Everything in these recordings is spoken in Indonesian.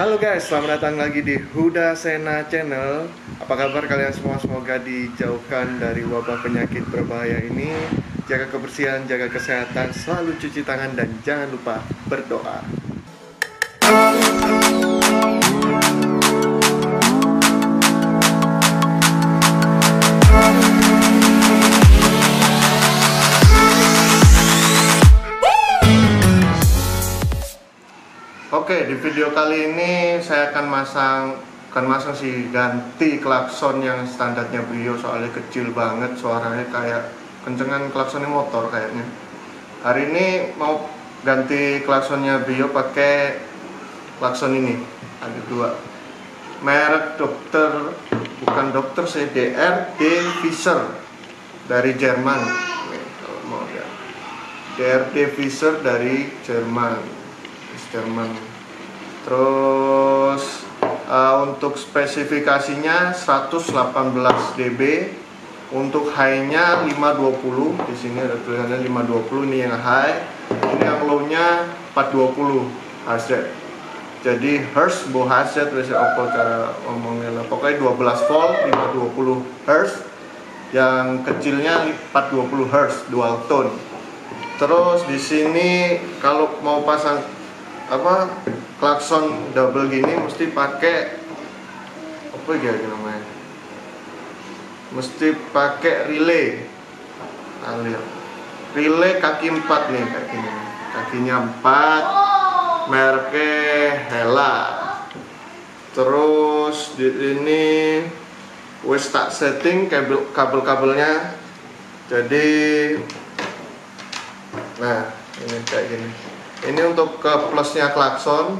Halo guys, selamat datang lagi di Huda Sena Channel. Apa kabar kalian semua? Semoga dijauhkan dari wabah penyakit berbahaya ini. Jaga kebersihan, jaga kesehatan, selalu cuci tangan dan jangan lupa berdoa. Oke, di video kali ini saya akan masang ganti klakson yang standarnya Brio, soalnya kecil banget, suaranya kayak kencengan klaksonnya motor kayaknya. Hari ini mau ganti klaksonnya Brio pakai klakson ini, ada dua merek bukan dokter sih, DRD Fischer dari Jerman. Kalau mau ya, DRD Fischer dari Jerman. Terus untuk spesifikasinya 118 dB, untuk high-nya 520. Di sini ada tulisannya 520, ini yang high. Ini yang low-nya 420 Hz. Jadi Hz bu Hz bisa apa cara ngomongnya lah. Pokoknya 12 volt 520 Hz. Yang kecilnya 420 Hz dual tone. Terus di sini kalau mau pasang klakson double gini mesti pakai apa ya namanya? Mesti pakai relay. Relay kaki 4 nih kayak gini. Kakinya 4, mereknya Hella. Terus di ini wis tak setting kabel-kabelnya. Jadi nah, ini kayak gini. Ini untuk ke plusnya klakson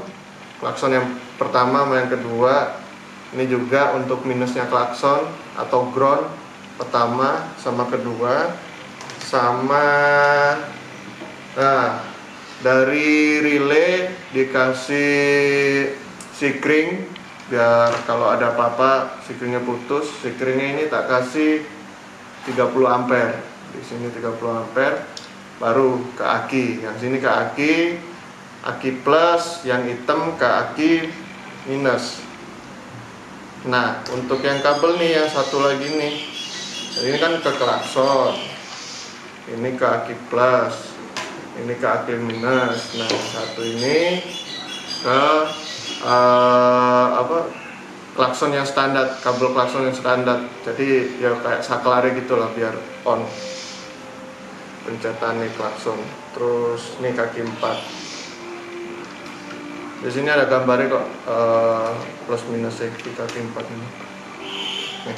yang pertama sama yang kedua. Ini juga untuk minusnya klakson atau ground pertama sama kedua. Sama nah, dari relay dikasih sikring biar kalau ada apa-apa sikringnya putus. Sikringnya ini tak kasih 30 ampere. Di sini 30 ampere. Baru ke aki, yang sini ke aki plus, yang hitam ke aki minus. Nah, untuk yang kabel nih, yang satu lagi nih, ini kan ke klakson, ini ke aki plus, ini ke aki minus. Nah, satu ini ke klakson yang standar, kabel klakson yang standar. Jadi ya kayak saklar gitulah biar on. Pencetan nih klakson. Terus nih kaki 4. Di sini ada gambarnya kok, plus minus di kaki 4 ini. Nih.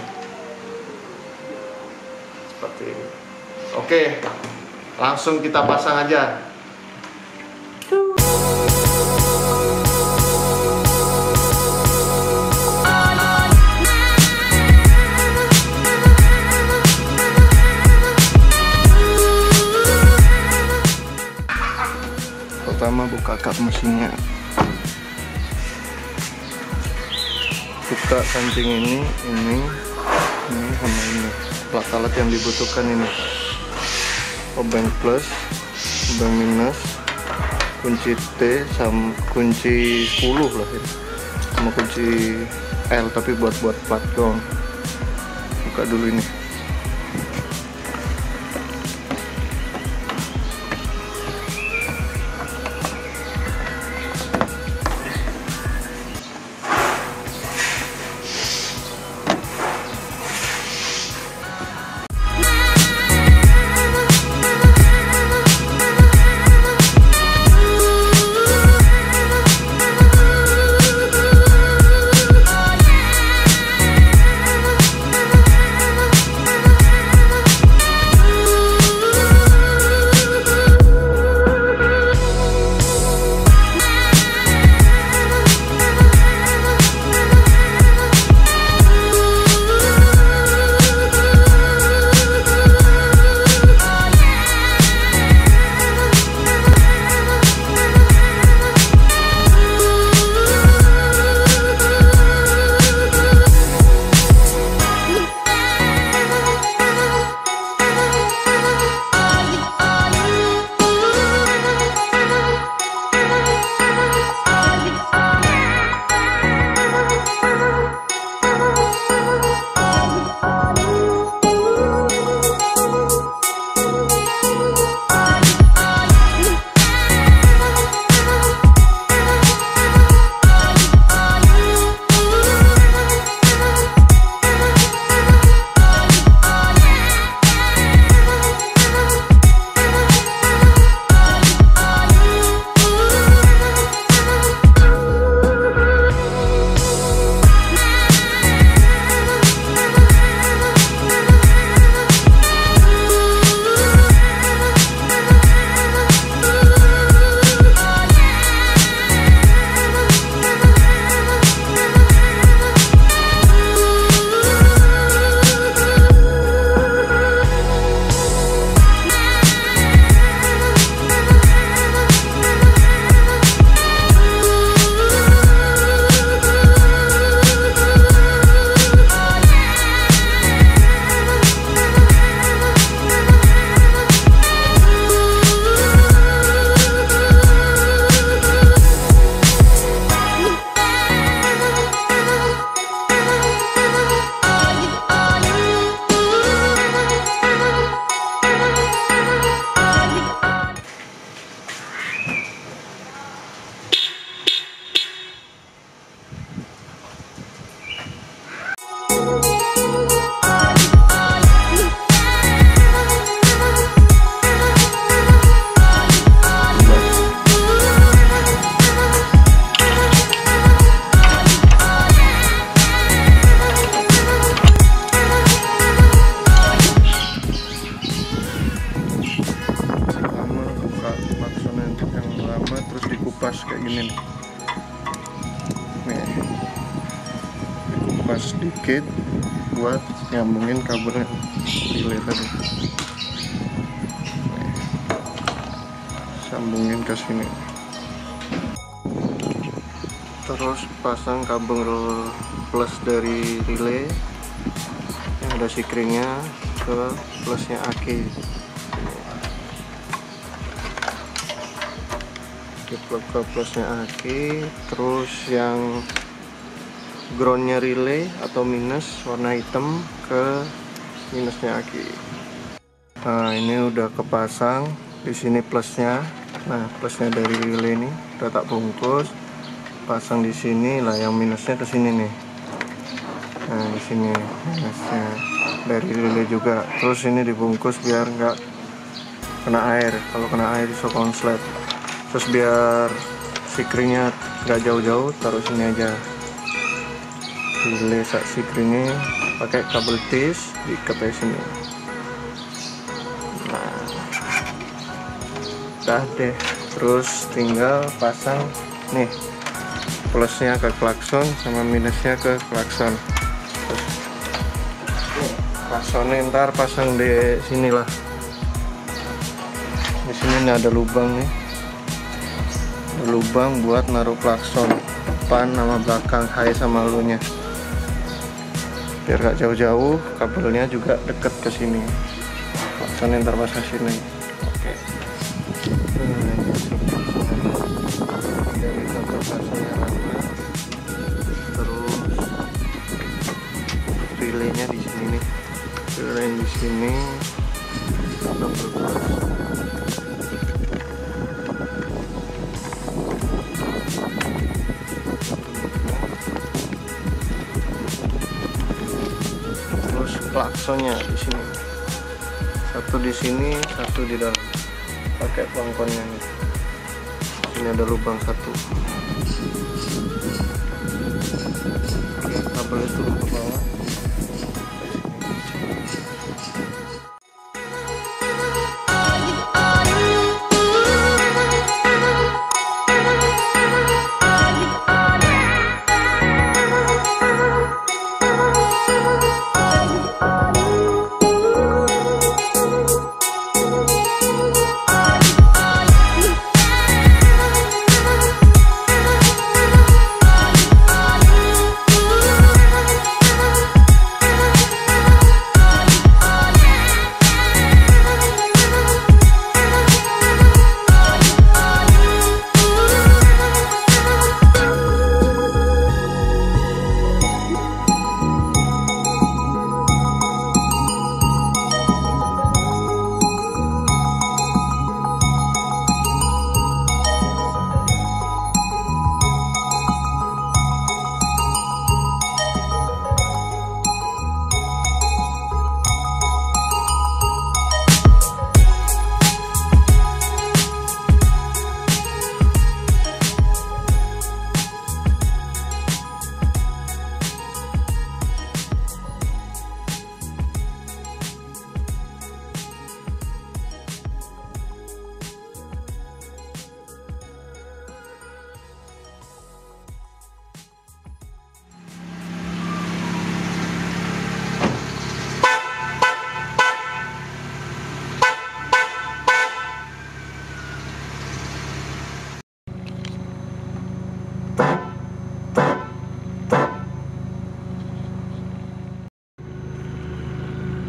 Seperti ini. Oke, langsung kita pasang aja. Pertama buka kap mesinnya, buka kancing ini sama ini alat-alat yang dibutuhkan ini, obeng plus, obeng minus, kunci T sama kunci 10 lah ya, sama kunci L tapi buat plat doang. Buka dulu ini. lepas sedikit buat nyambungin kabelnya relay tadi. Sambungin ke sini. Terus pasang kabel plus dari relay yang ada sikringnya ke plusnya aki. Diplug ke plusnya aki, terus yang groundnya relay atau minus warna hitam ke minusnya aki. Nah, ini udah kepasang. Di sini plusnya. Nah, plusnya dari relay ini udah tak bungkus, pasang di sini lah. Yang minusnya ke sini nih. Nah, di sini minusnya dari relay juga. Terus ini dibungkus biar nggak kena air. Kalau kena air bisa konslet. Terus biar sikringnya nggak jauh-jauh, taruh sini aja. Relay sikringnya pakai kabel tis diikat di sini. Nah, udah deh. Terus tinggal pasang nih plusnya ke klakson sama minusnya ke klakson. Terus klaksonnya ntar pasang di sini lah. Di sini ada lubang nih. Ada lubang buat naruh klakson depan sama belakang, high sama low nya. Biar gak jauh-jauh, kabelnya juga deket ke sini. Klaksonnya ntar pasang sini. Oke. Dari kabel klaksonnya lama. Terus relaynya di sini nih. Relay di sini. Kabel plus. Klaksonnya di sini, satu di sini, satu di dalam, pakai pelangkonnya nih. Ini ada lubang satu. Oke, kabel itu ke bawah.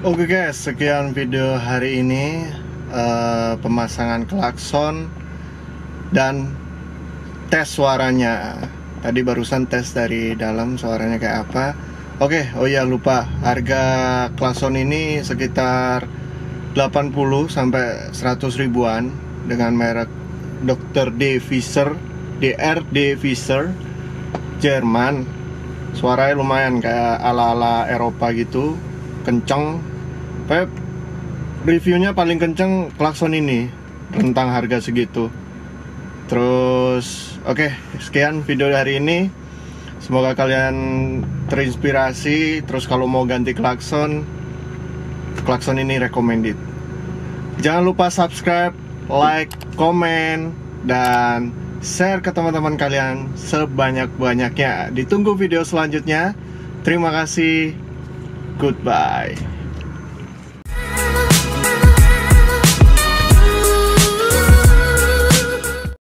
Oke guys, sekian video hari ini, pemasangan klakson dan tes suaranya. Tadi barusan tes dari dalam suaranya kayak apa. Oke, oh iya lupa, harga klakson ini sekitar 80 sampai 100 ribuan dengan merek Dr. D. Fischer, DR.D. Fischer, Jerman. Suaranya lumayan kayak ala-ala Eropa gitu, kenceng. Reviewnya paling kenceng klakson ini, rentang harga segitu. Terus oke, sekian video hari ini. Semoga kalian terinspirasi. Terus kalau mau ganti klakson ini recommended. Jangan lupa subscribe, like, komen, dan share ke teman-teman kalian sebanyak-banyaknya. Ditunggu video selanjutnya. Terima kasih. Goodbye.